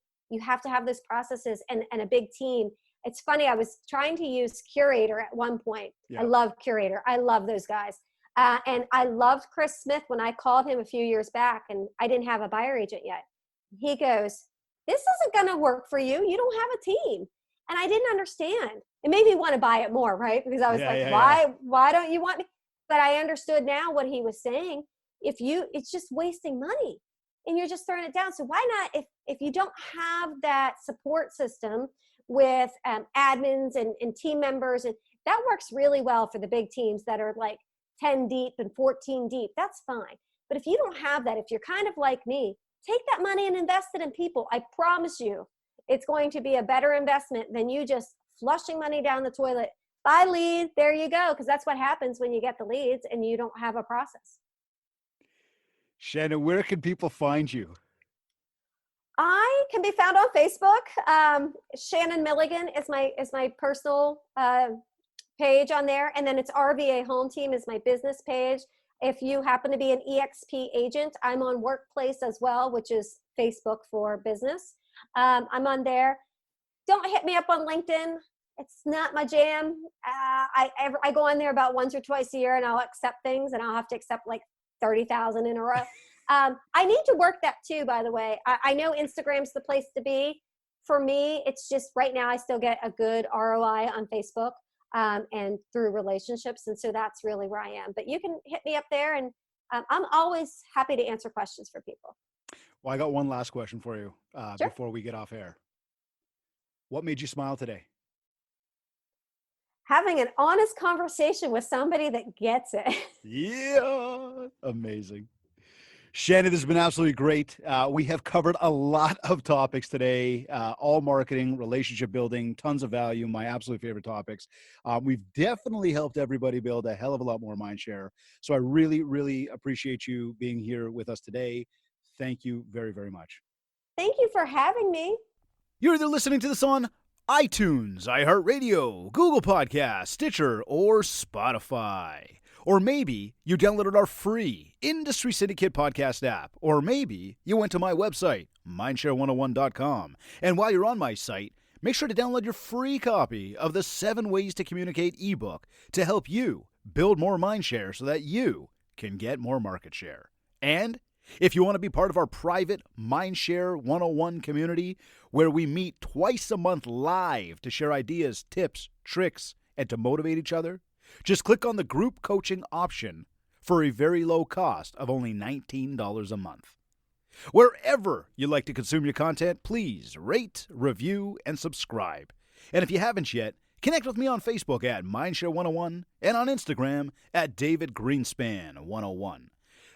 have those processes and a big team. It's funny, I was trying to use Curator at one point. Yeah. I love Curator. I love those guys. And I loved Chris Smith when I called him a few years back and I didn't have a buyer agent yet. He goes, this isn't going to work for you. You don't have a team. And I didn't understand. It made me want to buy it more, right? Because I was why don't you want me? But I understood now what he was saying. It's just wasting money and you're just throwing it down. So why not, if you don't have that support system with admins and team members, and that works really well for the big teams that are like 10 deep and 14 deep, that's fine. But if you don't have that, if you're kind of like me, take that money and invest it in people. I promise you, it's going to be a better investment than you just flushing money down the toilet. Buy lead, there you go, because that's what happens when you get the leads and you don't have a process. Shannon, where can people find you? I can be found on Facebook. Shannon Milligan is my personal page on there, and then it's RVA Home Team is my business page. If you happen to be an EXP agent, I'm on Workplace as well, which is Facebook for business. I'm on there. Don't hit me up on LinkedIn. It's not my jam. I go on there about once or twice a year and I'll accept things and I'll have to accept like 30,000 in a row. I need to work that too, by the way. I know Instagram's the place to be. For me, it's just right now I still get a good ROI on Facebook and through relationships. And so that's really where I am. But you can hit me up there and I'm always happy to answer questions for people. Well, I got one last question for you Sure. before we get off air. What made you smile today? Having an honest conversation with somebody that gets it. Yeah, amazing. Shannon, this has been absolutely great. We have covered a lot of topics today, all marketing, relationship building, tons of value, my absolute favorite topics. We've definitely helped everybody build a hell of a lot more mind share. So I really, really appreciate you being here with us today. Thank you very, very much. Thank you for having me. You're either listening to this on iTunes, iHeartRadio, Google Podcasts, Stitcher, or Spotify. Or maybe you downloaded our free Industry Syndicate podcast app. Or maybe you went to my website, mindshare101.com. And while you're on my site, make sure to download your free copy of the 7 Ways to Communicate ebook to help you build more mindshare so that you can get more market share. And if you want to be part of our private Mindshare 101 community, where we meet twice a month live to share ideas, tips, tricks, and to motivate each other, just click on the group coaching option for a very low cost of only $19 a month. Wherever you like to consume your content, please rate, review, and subscribe. And if you haven't yet, connect with me on Facebook at Mindshare101 and on Instagram at DavidGreenspan101.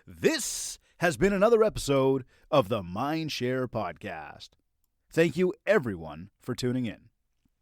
This has been another episode of the Mindshare Podcast. Thank you, everyone, for tuning in.